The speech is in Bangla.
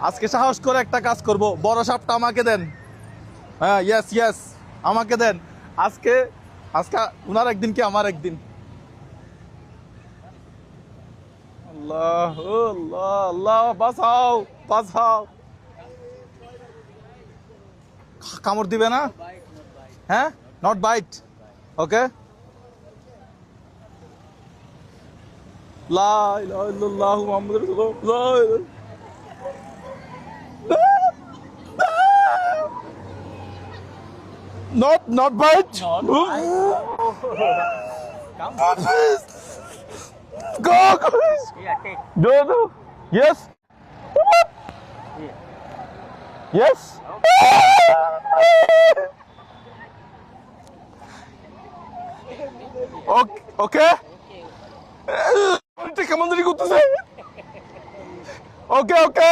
আজকে সাহস করে একটা কাজ করব, বড় সাপটা আমাকে দেন। হ্যাঁ, ইয়েস ইয়েস, আমাকে দেন। আজকে আজকে উনার একদিন কি আমার একদিন। আল্লাহ আল্লাহ আল্লাহ, বাঁচাও বাঁচাও। কামড় দিবে না? হ্যাঁ, নট বাইট। ওকে, লা ইলাহা ইল্লাল্লাহু মুহাম্মাদুর রাসূলুল্লাহ। Not bite. Not bite. Come. Go, go. Yeah, take. Do. Yes. Yeah. Yes. Okay. Okay. কেমন জানি করতেছে। ওকে ওকে।